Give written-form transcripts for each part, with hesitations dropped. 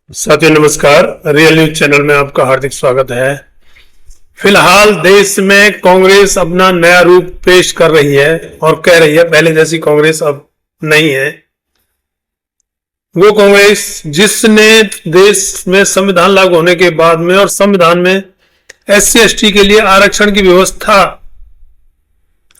साथियों नमस्कार। Real news channel में आपका हार्दिक स्वागत है। फिलहाल देश में कांग्रेस अपना नया रूप पेश कर रही है और कह रही है पहले जैसी कांग्रेस अब नहीं है। वो कांग्रेस जिसने देश में संविधान लागू होने के बाद में और संविधान में SC ST के लिए आरक्षण की व्यवस्था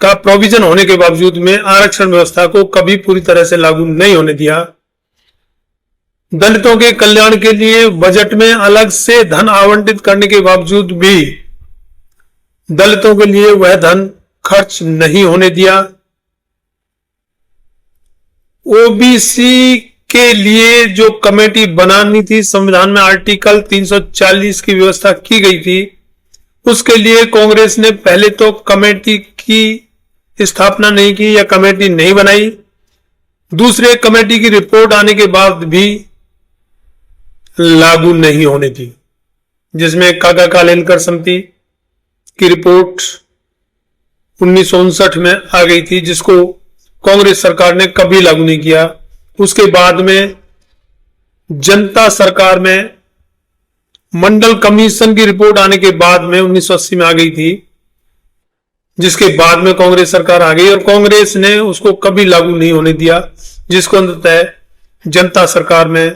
का प्रोविजन होने के बावजूद में आरक्षण व्यवस्था को कभी पूरी तरह से लागू नहीं होने दिया। दलितों के कल्याण के लिए बजट में अलग से धन आवंटित करने के बावजूद भी दलितों के लिए वह धन खर्च नहीं होने दिया। OBC के लिए जो कमेटी बनानी थी, संविधान में आर्टिकल 340 की व्यवस्था की गई थी, उसके लिए कांग्रेस ने पहले तो कमेटी की स्थापना नहीं की या कमेटी नहीं बनाई। दूसरे, कमेटी की रिपोर्ट आने के बाद भी लागू नहीं होने दी, जिसमें काका कालेलकर समिति की रिपोर्ट 1959 में आ गई थी, जिसको कांग्रेस सरकार ने कभी लागू नहीं किया। उसके बाद में जनता सरकार में मंडल कमीशन की रिपोर्ट आने के बाद में 1980 में आ गई थी, जिसके बाद में कांग्रेस सरकार आ गई और कांग्रेस ने उसको कभी लागू नहीं होने दिया, जिसको अंततः जनता सरकार में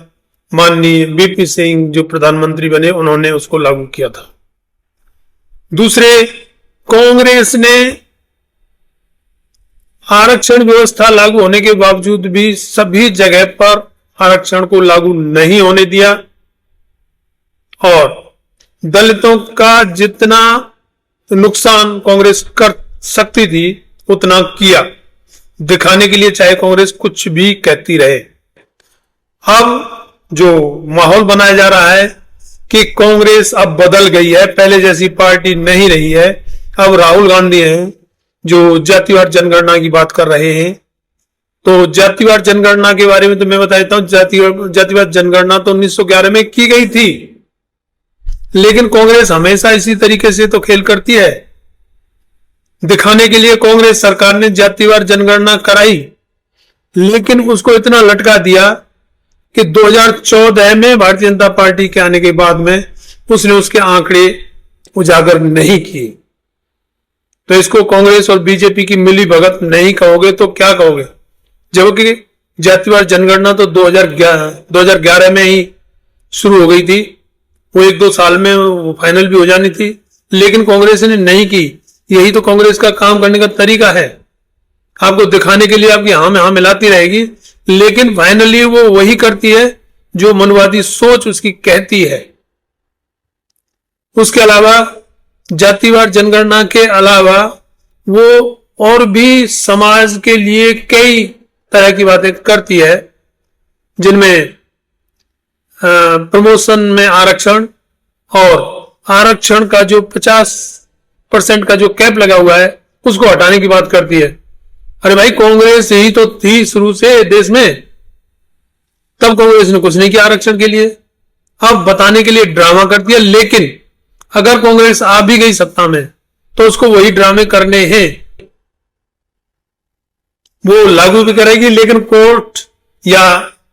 माननीय BP सिंह जो प्रधानमंत्री बने, उन्होंने उसको लागू किया था। दूसरे, कांग्रेस ने आरक्षण व्यवस्था लागू होने के बावजूद भी सभी जगह पर आरक्षण को लागू नहीं होने दिया और दलितों का जितना नुकसान कांग्रेस कर सकती थी उतना किया, दिखाने के लिए चाहे कांग्रेस कुछ भी कहती रहे। अब जो माहौल बनाया जा रहा है कि कांग्रेस अब बदल गई है, पहले जैसी पार्टी नहीं रही है। अब राहुल गांधी हैं जो जातिवार जनगणना की बात कर रहे हैं। तो जातिवार जनगणना के बारे में तो मैं बताता हूं, जातिवार जनगणना तो 1911 में की गई थी, लेकिन कांग्रेस हमेशा इसी तरीके से तो खेल करती है। दिखाने के लिए कांग्रेस सरकार ने जातिवार जनगणना कराई, लेकिन उसको इतना लटका दिया कि 2014 में भारतीय जनता पार्टी के आने के बाद में उसने उसके आंकड़े उजागर नहीं किए। तो इसको कांग्रेस और बीजेपी की मिली भगत नहीं कहोगे तो क्या कहोगे? जबकि जातिवार जनगणना तो 2011 में ही शुरू हो गई थी, वो 1-2 साल में वो फाइनल भी हो जानी थी, लेकिन कांग्रेस ने नहीं की। यही तो कांग्रेस का काम करने का तरीका है, आपको दिखाने के लिए आपकी हाँ में हाँ मिलाती रहेगी, लेकिन फाइनली वो वही करती है जो मनवादी सोच उसकी कहती है। उसके अलावा जातिवार जनगणना के अलावा वो और भी समाज के लिए कई तरह की बातें करती है, जिनमें प्रमोशन में आरक्षण और आरक्षण का जो 50% का जो कैप लगा हुआ है उसको हटाने की बात करती है। अरे भाई, कांग्रेस यही तो थी शुरू से देश में, तब कांग्रेस ने कुछ नहीं किया आरक्षण के लिए। अब बताने के लिए ड्रामा करती है, लेकिन अगर कांग्रेस आ भी गई सत्ता में तो उसको वही ड्रामे करने हैं, वो लागू भी करेगी, लेकिन कोर्ट या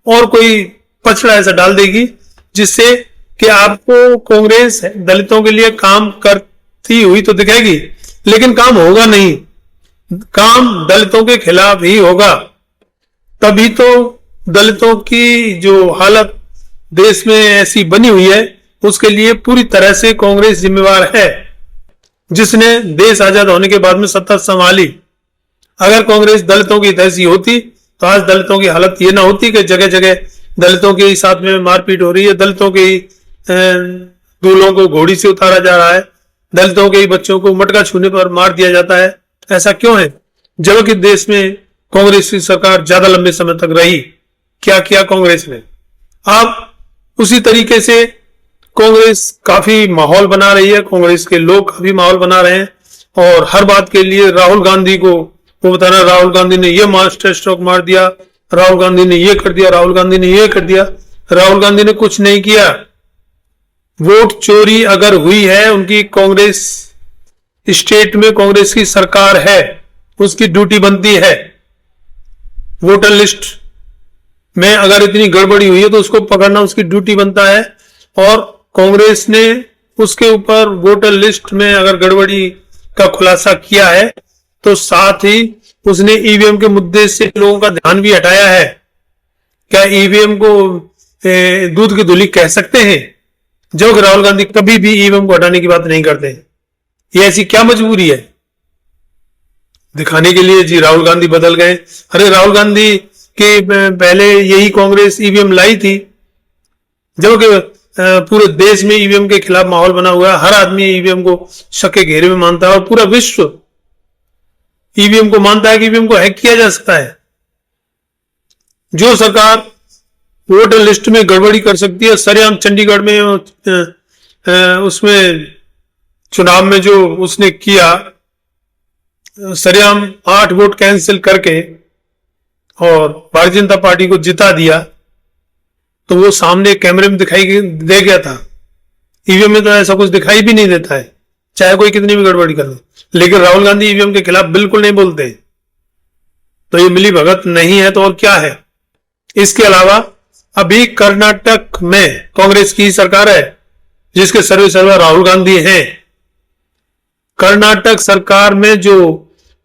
और कोई पछड़ा ऐसा डाल देगी जिससे कि आपको कांग्रेस दलितों के लिए काम करती हुई तो दिखेगी, लेकिन काम होगा नहीं, काम दलितों के खिलाफ ही होगा। तभी तो दलितों की जो हालत देश में ऐसी बनी हुई है, उसके लिए पूरी तरह से कांग्रेस जिम्मेवार है, जिसने देश आजाद होने के बाद में सत्ता संभाली। अगर कांग्रेस दलितों की हितैषी होती तो आज दलितों की हालत ये ना होती कि जगह जगह दलितों के साथ में मारपीट हो रही है, दलितों के दूल्हों को घोड़ी से उतारा जा रहा है, दलितों के बच्चों को मटका छूने पर मार दिया जाता है। ऐसा क्यों है? जबकि देश में कांग्रेस की सरकार ज्यादा लंबे समय तक रही। क्या किया कांग्रेस ने? अब उसी तरीके से कांग्रेस काफी माहौल बना रही है, कांग्रेस के लोग काफी माहौल बना रहे हैं और हर बात के लिए राहुल गांधी को वो बता रहा है, राहुल गांधी ने ये मास्टर स्ट्रोक मार दिया, राहुल गांधी ने ये कर दिया, राहुल गांधी ने ये कर दिया। राहुल गांधी ने कुछ नहीं किया। वोट चोरी अगर हुई है, उनकी कांग्रेस स्टेट में कांग्रेस की सरकार है, उसकी ड्यूटी बनती है वोटर लिस्ट में अगर इतनी गड़बड़ी हुई है तो उसको पकड़ना उसकी ड्यूटी बनता है। और कांग्रेस ने उसके ऊपर वोटर लिस्ट में अगर गड़बड़ी का खुलासा किया है तो साथ ही उसने ईवीएम के मुद्दे से लोगों का ध्यान भी हटाया है। क्या ईवीएम को दूध की धुली कह सकते हैं? जबकि राहुल गांधी कभी भी ईवीएम को हटाने की बात नहीं करते। ये ऐसी क्या मजबूरी है? दिखाने के लिए जी राहुल गांधी बदल गए। अरे राहुल गांधी के पहले यही कांग्रेस ईवीएम लाई थी, जबकि पूरे देश में ईवीएम के खिलाफ माहौल बना हुआ है। हर आदमी ईवीएम को शक के घेरे में मानता है और पूरा विश्व ईवीएम को मानता है कि ईवीएम को हैक किया जा सकता है। जो सरकार वोटर लिस्ट में गड़बड़ी कर सकती है, सरेआम चंडीगढ़ में उसमें चुनाव में जो उसने किया, सरेआम 8 वोट कैंसिल करके और भारतीय जनता पार्टी को जिता दिया, तो वो सामने कैमरे में दिखाई दे गया था। ईवीएम में तो ऐसा कुछ दिखाई भी नहीं देता है, चाहे कोई कितनी भी गड़बड़ी कर लो। लेकिन राहुल गांधी ईवीएम के खिलाफ बिल्कुल नहीं बोलते। तो ये मिली भगत नहीं है तो और क्या है? इसके अलावा अभी कर्नाटक में कांग्रेस की सरकार है जिसके सर्वे सर्वा राहुल गांधी हैं। कर्नाटक सरकार में जो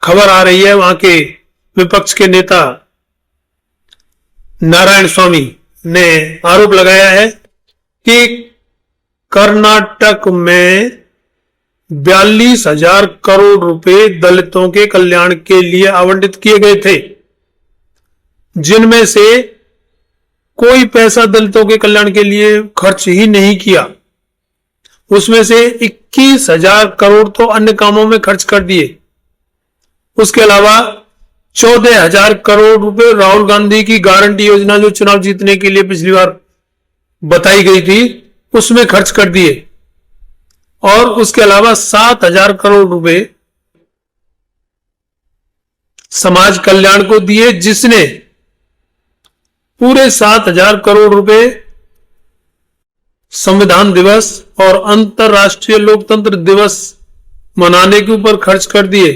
खबर आ रही है, वहां के विपक्ष के नेता नारायण स्वामी ने आरोप लगाया है कि कर्नाटक में 42,000 करोड़ रुपए दलितों के कल्याण के लिए आवंटित किए गए थे, जिनमें से कोई पैसा दलितों के कल्याण के लिए खर्च ही नहीं किया। उसमें से 21,000 करोड़ तो अन्य कामों में खर्च कर दिए। उसके अलावा 14,000 करोड़ रुपए राहुल गांधी की गारंटी योजना जो चुनाव जीतने के लिए पिछली बार बताई गई थी उसमें खर्च कर दिए। और उसके अलावा 7,000 करोड़ रुपए समाज कल्याण को दिए, जिसने पूरे 7,000 करोड़ रुपए संविधान दिवस और अंतर्राष्ट्रीय लोकतंत्र दिवस मनाने के ऊपर खर्च कर दिए।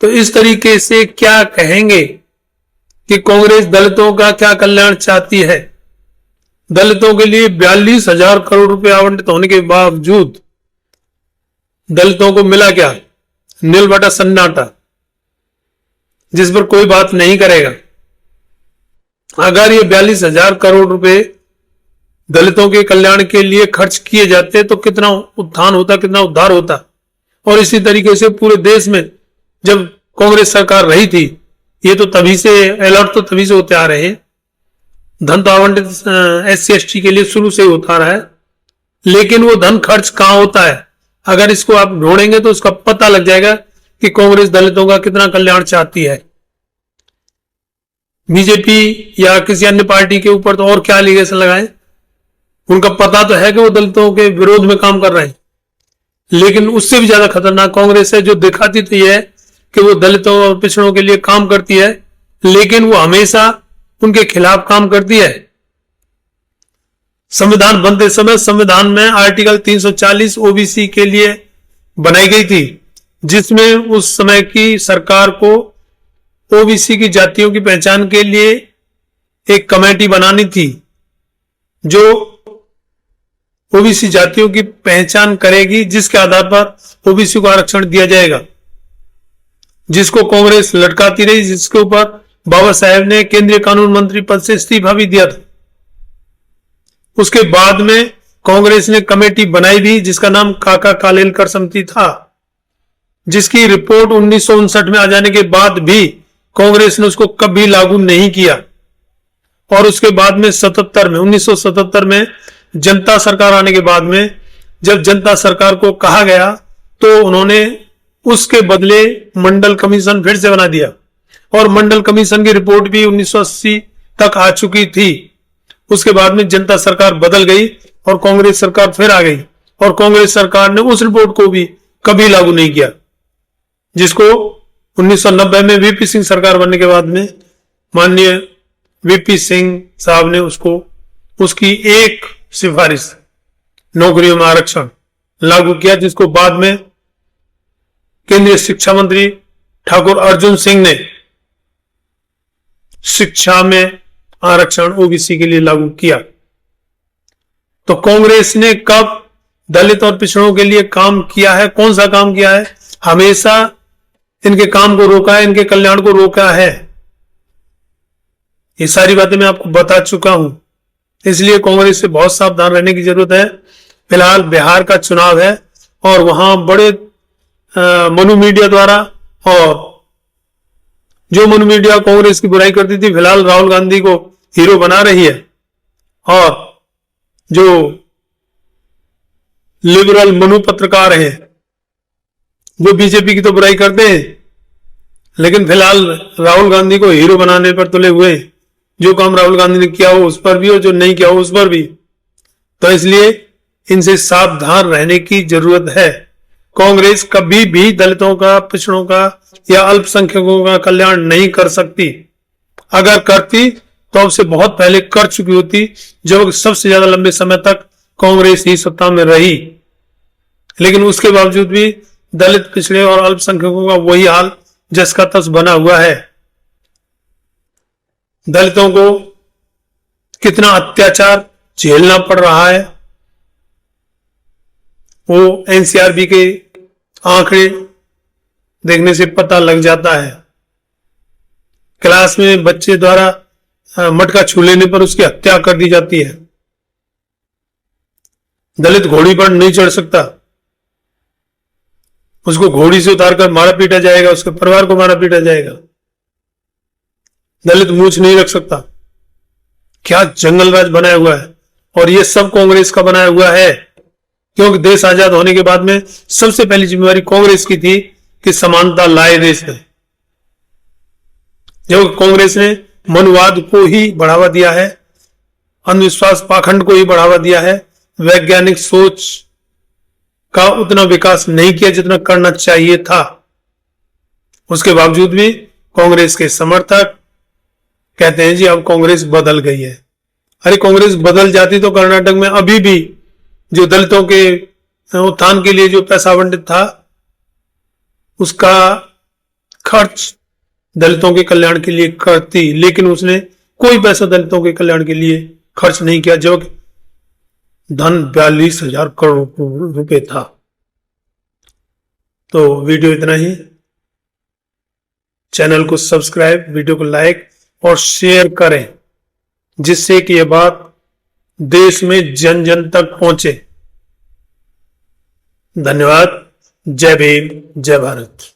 तो इस तरीके से क्या कहेंगे कि कांग्रेस दलितों का क्या कल्याण चाहती है? दलितों के लिए 42,000 करोड़ रुपए आवंटित होने के बावजूद दलितों को मिला क्या? नील बटा सन्नाटा, जिस पर कोई बात नहीं करेगा। अगर ये 42,000 करोड़ रुपए दलितों के कल्याण के लिए खर्च किए जाते तो कितना उत्थान होता, कितना उद्धार होता। और इसी तरीके से पूरे देश में जब कांग्रेस सरकार रही थी, ये तो तभी से अलर्ट तो तभी से होते आ रहे हैं। धन तो आवंटित SC ST के लिए शुरू से ही होता रहा है, लेकिन वो धन खर्च कहां होता है? अगर इसको आप ढूंढेंगे तो उसका पता लग जाएगा कि कांग्रेस दलितों का कितना कल्याण चाहती है। बीजेपी या किसी अन्य पार्टी के ऊपर तो और क्या एलिगेशन लगाए? उनका पता तो है कि वो दलितों के विरोध में काम कर रहे हैं, लेकिन उससे भी ज्यादा खतरनाक कांग्रेस है, जो दिखाती तो यह है कि वो दलितों और पिछड़ों के लिए काम करती है, लेकिन वो हमेशा उनके खिलाफ काम करती है। संविधान बनते समय संविधान में आर्टिकल 340 ओबीसी के लिए बनाई गई थी, जिसमें उस समय की सरकार को ओबीसी की जातियों की पहचान के लिए एक कमेटी बनानी थी, जो ओबीसी जातियों की पहचान करेगी, जिसके आधार पर ओबीसी को आरक्षण दिया जाएगा, जिसको कांग्रेस लटकाती रही, जिसके ऊपर बाबा साहेब ने केंद्रीय कानून मंत्री पद से इस्तीफा भी दिया था। उसके बाद में कांग्रेस ने कमेटी बनाई भी, जिसका नाम काका कालेलकर समिति था, जिसकी रिपोर्ट 1959 में आ जाने के बाद भी कांग्रेस ने उसको कभी लागू नहीं किया। और उसके बाद में 1977 में जनता सरकार आने के बाद में जब जनता सरकार को कहा गया तो उन्होंने उसके बदले मंडल कमीशन फिर से बना दिया, और मंडल कमीशन की रिपोर्ट भी 1980 तक आ चुकी थी। उसके बाद में जनता सरकार बदल गई और कांग्रेस सरकार फिर आ गई, और कांग्रेस सरकार ने उस रिपोर्ट को भी कभी लागू नहीं किया, जिसको 1990 में वीपी सिंह सरकार बनने के बाद में माननीय वीपी सिंह साहब ने उसकी एक सिफारिश नौकरियों में आरक्षण लागू किया, जिसको बाद में केंद्रीय शिक्षा मंत्री ठाकुर अर्जुन सिंह ने शिक्षा में आरक्षण ओबीसी के लिए लागू किया। तो कांग्रेस ने कब दलित और पिछड़ों के लिए काम किया है? कौन सा काम किया है? हमेशा इनके काम को रोका है, इनके कल्याण को रोका है। ये सारी बातें मैं आपको बता चुका हूं, इसलिए कांग्रेस से बहुत सावधान रहने की जरूरत है। फिलहाल बिहार का चुनाव है और वहां बड़े मनु मीडिया द्वारा, और जो मनु मीडिया कांग्रेस की बुराई करती थी, फिलहाल राहुल गांधी को हीरो बना रही है, और जो लिबरल मनु पत्रकार हैं वो बीजेपी की तो बुराई करते हैं, लेकिन फिलहाल राहुल गांधी को हीरो बनाने पर तुले हुए। जो काम राहुल गांधी ने किया हो उस पर भी और जो नहीं किया हो उस पर भी। तो इसलिए इनसे सावधान रहने की जरूरत है। कांग्रेस कभी भी दलितों का, पिछड़ों का या अल्पसंख्यकों का कल्याण नहीं कर सकती। अगर करती तो अब से बहुत पहले कर चुकी होती, जब सबसे ज्यादा लंबे समय तक कांग्रेस ही सत्ता में रही। लेकिन उसके बावजूद भी दलित, पिछड़े और अल्पसंख्यकों का वही हाल जस का तस बना हुआ है। दलितों को कितना अत्याचार झेलना पड़ रहा है वो एनसीआरबी के आंकड़े देखने से पता लग जाता है। क्लास में बच्चे द्वारा मटका छू लेने पर उसकी हत्या कर दी जाती है। दलित घोड़ी पर नहीं चढ़ सकता, उसको घोड़ी से उतारकर मारा पीटा जाएगा, उसके परिवार को मारा पीटा जाएगा। दलित मूंछ नहीं रख सकता। क्या जंगल राज बनाया हुआ है, और ये सब कांग्रेस का बनाया हुआ है। क्योंकि देश आजाद होने के बाद में सबसे पहली जिम्मेवारी कांग्रेस की थी कि समानता लाए देश में। जब कांग्रेस ने मनुवाद को ही बढ़ावा दिया है, अंधविश्वास, पाखंड को ही बढ़ावा दिया है, वैज्ञानिक सोच का उतना विकास नहीं किया जितना करना चाहिए था। उसके बावजूद भी कांग्रेस के समर्थक कहते हैं जी अब कांग्रेस बदल गई है। अरे कांग्रेस बदल जाती तो कर्नाटक में अभी भी जो दलितों के उत्थान के लिए जो पैसा आवंटित था उसका खर्च दलितों के कल्याण के लिए करती, लेकिन उसने कोई पैसा दलितों के कल्याण के लिए खर्च नहीं किया, जब धन 42,000 करोड़ रुपए था। तो वीडियो इतना ही। चैनल को सब्सक्राइब, वीडियो को लाइक और शेयर करें, जिससे कि यह बात देश में जन जन तक पहुंचे। धन्यवाद। जय भीम, जय भारत।